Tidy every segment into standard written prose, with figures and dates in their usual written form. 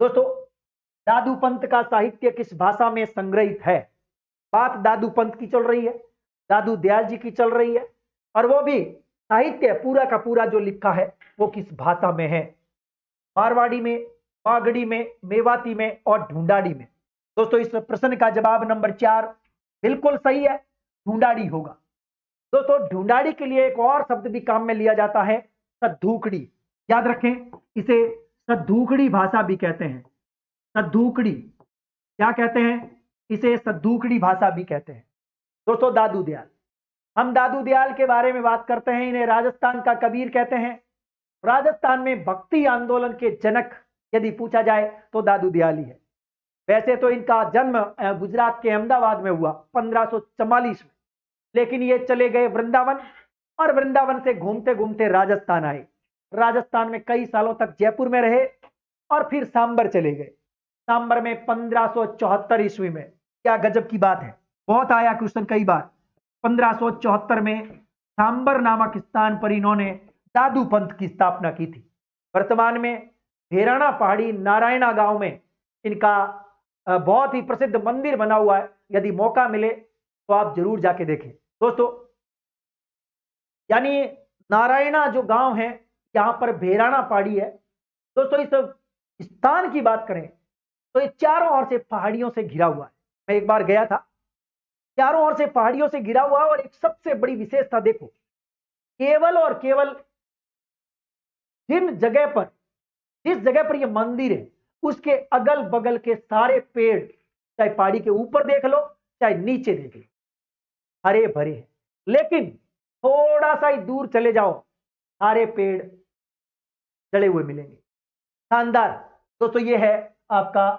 दोस्तों, दादू पंत का साहित्य किस भाषा में संग्रहित है? बात दादू पंत की चल रही है, दादू दयाल जी की चल रही है, और वो भी साहित्य पूरा का पूरा जो लिखा है वो किस भाषा में है? मारवाड़ी में, मागड़ी में, मेवाती में और ढूंढाड़ी में। दोस्तों, इस प्रश्न का जवाब नंबर 4 बिल्कुल सही है, ढूंढाड़ी होगा। दोस्तों, ढूंढाड़ी के लिए एक और शब्द भी काम में लिया जाता है, सद्धूकड़ी। याद रखें, इसे सद्धूकड़ी भाषा भी कहते हैं। सद्धूकड़ी क्या कहते हैं? इसे सद्धूकड़ी भाषा भी कहते हैं। दोस्तों, दादू दयाल, हम दादू दयाल के बारे में बात करते हैं, इन्हें राजस्थान का कबीर कहते हैं। राजस्थान में भक्ति आंदोलन के जनक यदि पूछा जाए तो दादू दयाल ही है। वैसे तो इनका जन्म गुजरात के अहमदाबाद में हुआ 1544 में, लेकिन ये चले गए वृंदावन, और वृंदावन से घूमते घूमते राजस्थान आए। राजस्थान में कई सालों तक जयपुर में रहे और फिर सांबर चले गए। सांबर में 1574 ईस्वी में, क्या गजब की बात है, बहुत आया क्वेश्चन कई बार। 1574 में सांबर नामक स्थान पर इन्होंने दादू पंथ की स्थापना की थी। वर्तमान में भेराना पहाड़ी नारायणा गांव में इनका बहुत ही प्रसिद्ध मंदिर बना हुआ है। यदि मौका मिले तो आप जरूर जाके देखें। दोस्तों, यानी नारायणा जो गांव है, यहां पर भेराना पहाड़ी है। दोस्तों, इस स्थान की बात करें तो ये चारों ओर से पहाड़ियों से घिरा हुआ है। मैं एक बार गया था, चारों ओर से पहाड़ियों से घिरा हुआ है। और एक सबसे बड़ी विशेषता देखो, केवल और केवल जिस जगह पर यह मंदिर है, उसके अगल बगल के सारे पेड़, चाहे पहाड़ी के ऊपर देख लो चाहे नीचे देख लो, हरे भरे हैं। लेकिन थोड़ा सा ही दूर चले जाओ, सारे पेड़ जड़े हुए मिलेंगे। शानदार। दोस्तों, ये है आपका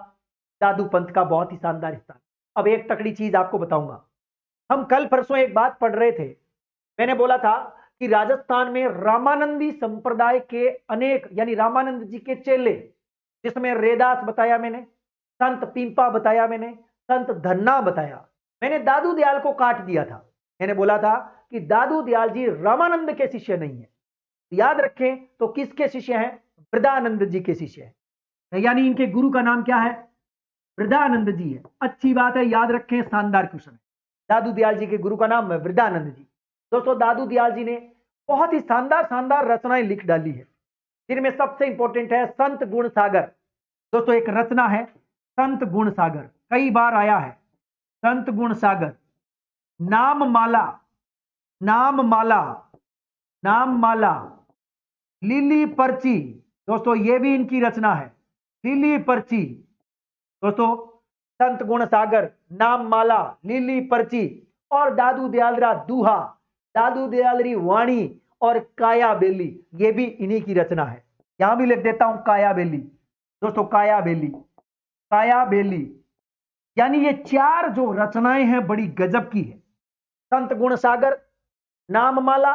दादू पंथ का बहुत ही शानदार स्थान। अब एक तकड़ी चीज आपको बताऊंगा। हम कल परसों एक बात पढ़ रहे थे, मैंने बोला था कि राजस्थान में रामानंदी संप्रदाय के अनेक, यानी रामानंद जी के चेले, जिसमें रेदास बताया मैंने, संत पीपा बताया मैंने, संत धन्ना बताया। मैंने दादू दयाल को काट दिया था। मैंने बोला था कि दादू दयाल जी रामानंद के शिष्य नहीं है। याद रखें तो किसके शिष्य हैं? वृदानंद जी के शिष्य हैं। यानी इनके गुरु का नाम क्या है? वृदानंद जी है। अच्छी बात है, याद रखें, शानदार क्वेश्चन है। दादू दयाल जी के गुरु का नाम है वृदानंद जी। दोस्तों, दादू दयाल जी ने बहुत ही शानदार शानदार रचनाएं लिख डाली है, जिनमें सबसे इंपॉर्टेंट है संत गुण सागर। दोस्तों, एक रचना है संत गुण सागर, कई बार आया है संत गुण सागर। नाम माला, नाम माला, नाम माला, लीली पर्ची। दोस्तों, ये भी इनकी रचना है, लीली पर्ची। दोस्तों, संत गुण सागर, नाम माला, लीली पर्ची और दादू दयालरा दूहा, दादू दयालरी वाणी और काया बेली, ये भी इन्हीं की रचना है। यहां भी लिख देता हूं काया बेली। दोस्तों, काया बेली, काया बेली, यानी ये चार जो रचनाएं हैं बड़ी गजब की है। संत गुण सागर, नाममाला,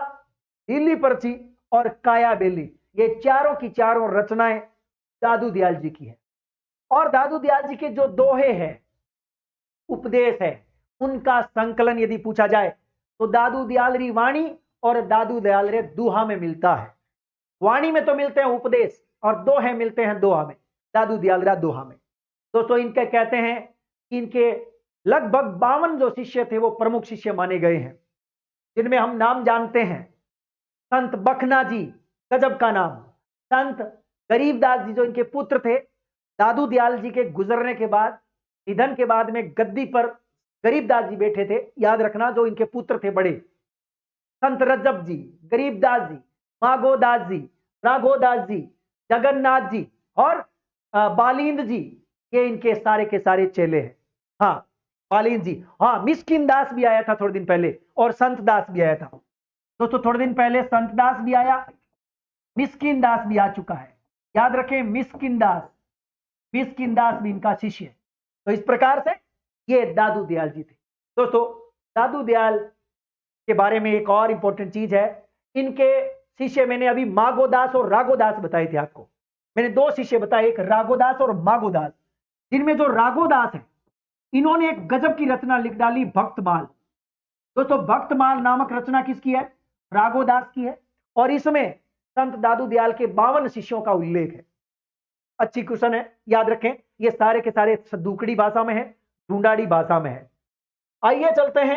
लीली पर्ची और काया बेली, ये चारों की चारों रचनाएं दादू दयाल जी की है। और दादू दयाल जी के जो दोहे हैं, उपदेश है, उनका संकलन यदि पूछा जाए तो दादू दयालरी वाणी और दादू दयाल रे दूहा में मिलता है। वाणी में तो मिलते हैं उपदेश, और दोहे मिलते हैं दोहा में, दादू दयालरा दोहा में। दोस्तों, इनके कहते हैं कि इनके लगभग 52 जो शिष्य थे वो प्रमुख शिष्य माने गए हैं, जिनमें हम नाम जानते हैं संत बखना जी, गजब का नाम। संत गरीबदास जी जो इनके पुत्र थे, दादू दयाल जी के गुजरने के बाद, निधन के बाद में गद्दी पर गरीबदास जी बैठे थे। याद रखना, जो इनके पुत्र थे बड़े, संत रजब जी, गरीबदास जी, मागोदास जी, राघोदास जी, जगन्नाथ जी और बालिंद जी, ये इनके सारे के सारे चेले हैं। हाँ, बालिंद जी, हाँ, मिस्किन दास भी आया था थोड़े दिन पहले, और संत दास भी आया था। दोस्तों, थोड़े दिन पहले संत दास भी आया, मिस्किन दास भी आ चुका है। याद रखें, मिस्किन दास भी इनका शिष्य है। तो इस प्रकार से ये दादू दयाल जी थे। दोस्तों, दादू दयाल के बारे में एक और इंपॉर्टेंट चीज है, इनके शिष्य मैंने अभी मागोदास और राघोदास बताए थे आपको। मैंने दो शिष्य बताए, एक राघोदास और मागोदास। जिनमें जो राघोदास है, इन्होंने एक गजब की रचना लिख डाली, भक्तमाल। दोस्तों, भक्तमाल नामक रचना किसकी है? राघोदास की है। और इसमें संत दादू दयाल के 52 शिष्यों का उल्लेख है। अच्छी क्वेश्चन है, याद रखें। ये सारे के सारे सद्दूकड़ी भाषा में है, ढूंढाड़ी भाषा में है। आइए चलते हैं